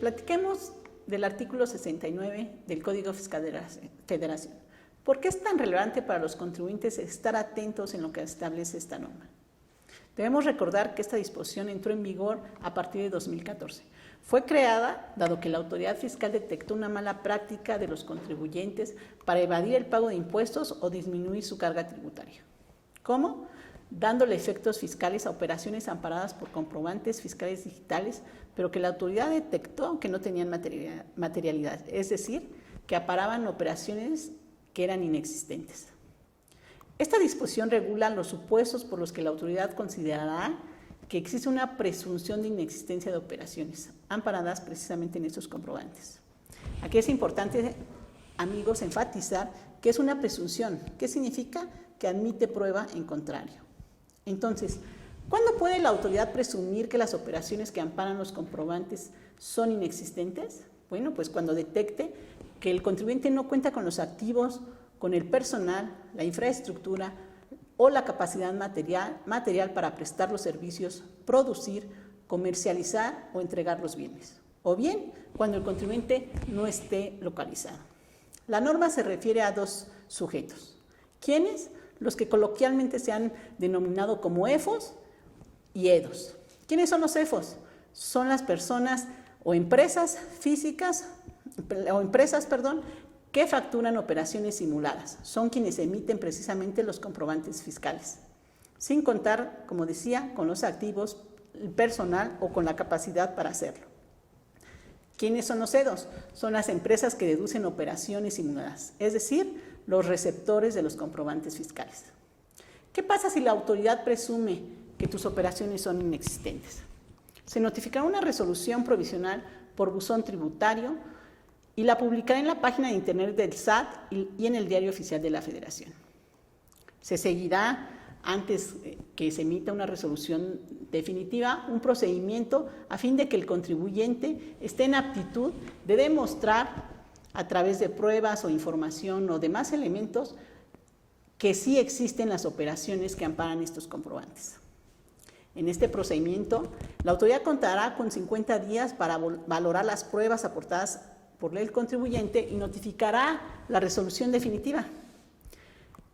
Platiquemos del artículo 69 del Código Fiscal de la Federación. ¿Por qué es tan relevante para los contribuyentes estar atentos en lo que establece esta norma? Debemos recordar que esta disposición entró en vigor a partir de 2014. Fue creada dado que la autoridad fiscal detectó una mala práctica de los contribuyentes para evadir el pago de impuestos o disminuir su carga tributaria. ¿Cómo? Dándole efectos fiscales a operaciones amparadas por comprobantes fiscales digitales, pero que la autoridad detectó que no tenían materialidad, es decir, que amparaban operaciones que eran inexistentes. Esta disposición regula los supuestos por los que la autoridad considerará que existe una presunción de inexistencia de operaciones, amparadas precisamente en estos comprobantes. Aquí es importante, amigos, enfatizar que es una presunción. ¿Qué significa? Que admite prueba en contrario. Entonces, ¿cuándo puede la autoridad presumir que las operaciones que amparan los comprobantes son inexistentes? Bueno, pues cuando detecte que el contribuyente no cuenta con los activos, con el personal, la infraestructura o la capacidad material para prestar los servicios, producir, comercializar o entregar los bienes. O bien, cuando el contribuyente no esté localizado. La norma se refiere a dos sujetos. ¿Quiénes? Los que coloquialmente se han denominado como EFOS y EDOS. ¿Quiénes son los EFOS? Son las personas o empresas físicas, que facturan operaciones simuladas. Son quienes emiten precisamente los comprobantes fiscales, sin contar, como decía, con los activos, el personal o con la capacidad para hacerlo. ¿Quiénes son los EDOS? Son las empresas que deducen operaciones simuladas, es decir, los receptores de los comprobantes fiscales. ¿Qué pasa si la autoridad presume que tus operaciones son inexistentes? Se notificará una resolución provisional por buzón tributario y la publicará en la página de internet del SAT y en el Diario Oficial de la Federación. Se seguirá, antes que se emita una resolución definitiva, un procedimiento a fin de que el contribuyente esté en aptitud de demostrar a través de pruebas o información o demás elementos que sí existen las operaciones que amparan estos comprobantes. En este procedimiento, la autoridad contará con 50 días para valorar las pruebas aportadas por el contribuyente y notificará la resolución definitiva.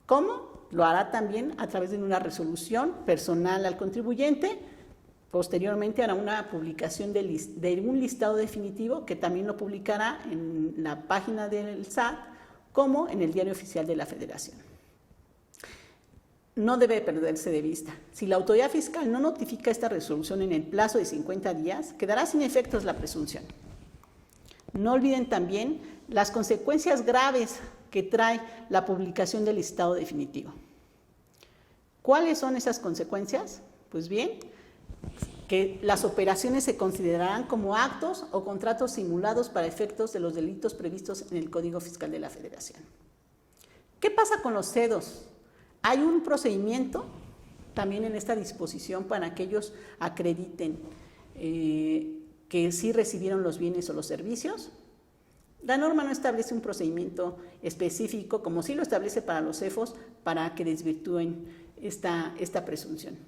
¿Cómo? Lo hará también a través de una resolución personal al contribuyente. Posteriormente hará una publicación de un listado definitivo que también lo publicará en la página del SAT como en el Diario Oficial de la Federación. No debe perderse de vista. Si la autoridad fiscal no notifica esta resolución en el plazo de 50 días, quedará sin efectos la presunción. No olviden también las consecuencias graves que trae la publicación del listado definitivo. ¿Cuáles son esas consecuencias? Pues bien, que las operaciones se considerarán como actos o contratos simulados para efectos de los delitos previstos en el Código Fiscal de la Federación. ¿Qué pasa con los CEDOS? Hay un procedimiento también en esta disposición para que ellos acrediten que sí recibieron los bienes o los servicios. La norma no establece un procedimiento específico, como sí lo establece para los EFOS, para que desvirtúen esta presunción.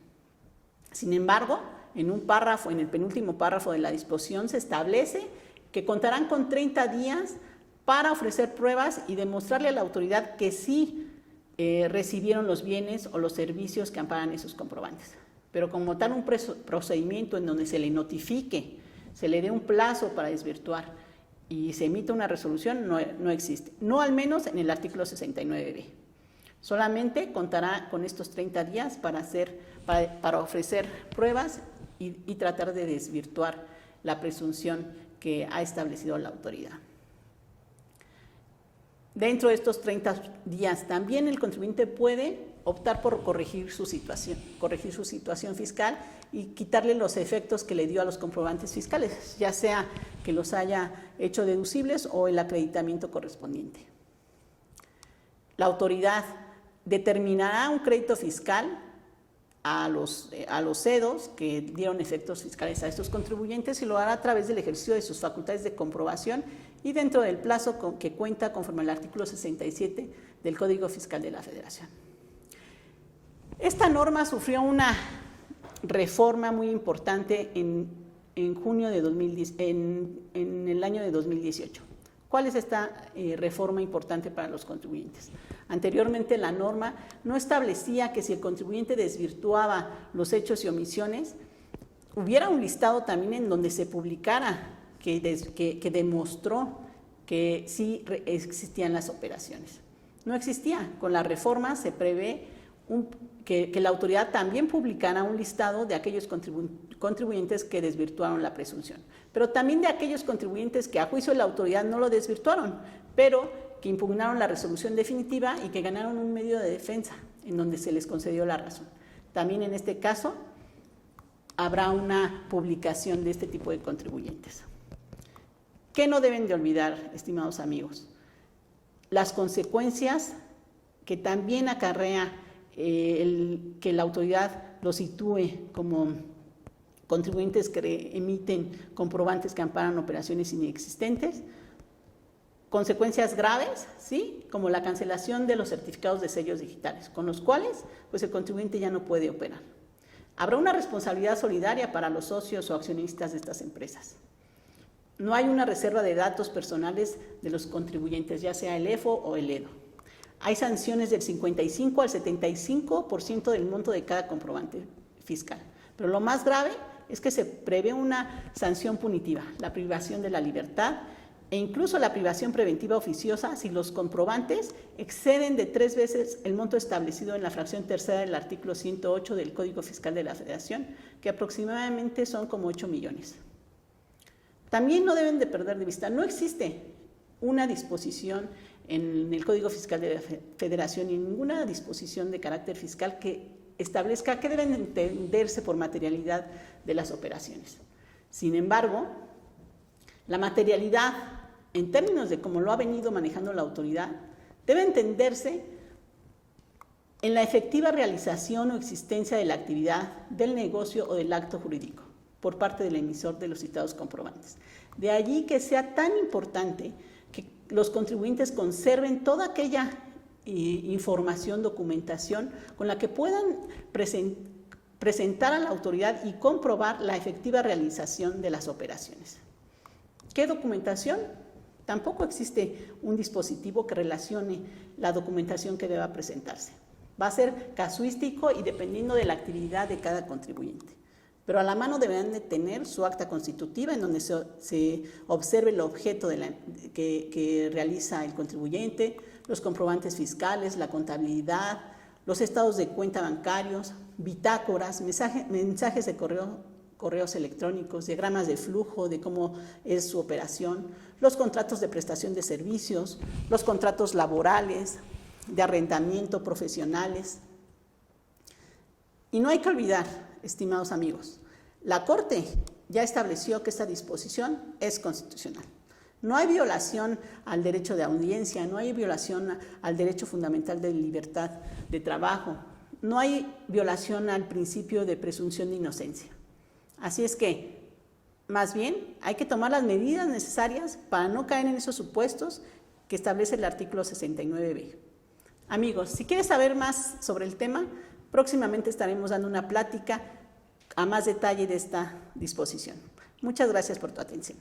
Sin embargo, en un párrafo, en el penúltimo párrafo de la disposición, se establece que contarán con 30 días para ofrecer pruebas y demostrarle a la autoridad que sí recibieron los bienes o los servicios que amparan esos comprobantes. Pero como tal, un procedimiento en donde se le notifique, se le dé un plazo para desvirtuar y se emita una resolución, no existe. No al menos en el artículo 69b. Solamente contará con estos 30 días para ofrecer pruebas y tratar de desvirtuar la presunción que ha establecido la autoridad. Dentro de estos 30 días también el contribuyente puede optar por corregir su situación fiscal y quitarle los efectos que le dio a los comprobantes fiscales, ya sea que los haya hecho deducibles o el acreditamiento correspondiente. La autoridad determinará un crédito fiscal a los CEDOS que dieron efectos fiscales a estos contribuyentes y lo hará a través del ejercicio de sus facultades de comprobación y dentro del plazo que cuenta conforme al artículo 67 del Código Fiscal de la Federación. Esta norma sufrió una reforma muy importante en junio de 2010, en el año de 2018. ¿Cuál es esta reforma importante para los contribuyentes? Anteriormente la norma no establecía que si el contribuyente desvirtuaba los hechos y omisiones, hubiera un listado también en donde se publicara que demostró que sí existían las operaciones. No existía. Con la reforma se prevé que la autoridad también publicara un listado de aquellos contribuyentes que desvirtuaron la presunción, pero también de aquellos contribuyentes que a juicio de la autoridad no lo desvirtuaron, pero que impugnaron la resolución definitiva y que ganaron un medio de defensa en donde se les concedió la razón. También en este caso habrá una publicación de este tipo de contribuyentes. ¿Qué no deben de olvidar, estimados amigos? Las consecuencias que también acarrea que la autoridad los sitúe como contribuyentes que emiten comprobantes que amparan operaciones inexistentes, consecuencias graves, ¿sí?, como la cancelación de los certificados de sellos digitales, con los cuales pues, el contribuyente ya no puede operar. Habrá una responsabilidad solidaria para los socios o accionistas de estas empresas. No hay una reserva de datos personales de los contribuyentes, ya sea el EFO o el EDO. Hay sanciones del 55 al 75% del monto de cada comprobante fiscal. Pero lo más grave es que se prevé una sanción punitiva, la privación de la libertad e incluso la privación preventiva oficiosa si los comprobantes exceden de 3 veces el monto establecido en la fracción tercera del artículo 108 del Código Fiscal de la Federación, que aproximadamente son como 8 millones. También no deben de perder de vista, no existe una disposición en el Código Fiscal de la Federación y ninguna disposición de carácter fiscal que establezca qué deben entenderse por materialidad de las operaciones. Sin embargo, la materialidad, en términos de cómo lo ha venido manejando la autoridad, debe entenderse en la efectiva realización o existencia de la actividad, del negocio o del acto jurídico por parte del emisor de los citados comprobantes. De allí que sea tan importante que los contribuyentes conserven toda aquella información, documentación con la que puedan presentar a la autoridad y comprobar la efectiva realización de las operaciones. ¿Qué documentación? Tampoco existe un dispositivo que relacione la documentación que deba presentarse. Va a ser casuístico y dependiendo de la actividad de cada contribuyente. Pero a la mano deberán de tener su acta constitutiva en donde se observe el objeto que realiza el contribuyente, los comprobantes fiscales, la contabilidad, los estados de cuenta bancarios, bitácoras, mensajes de correos electrónicos, diagramas de flujo de cómo es su operación, los contratos de prestación de servicios, los contratos laborales, de arrendamiento profesionales. Y no hay que olvidar, estimados amigos, la Corte ya estableció que esta disposición es constitucional. No hay violación al derecho de audiencia, no hay violación al derecho fundamental de libertad de trabajo, no hay violación al principio de presunción de inocencia. Así es que, más bien, hay que tomar las medidas necesarias para no caer en esos supuestos que establece el artículo 69b. Amigos, si quieres saber más sobre el tema, próximamente estaremos dando una plática a más detalle de esta disposición. Muchas gracias por tu atención.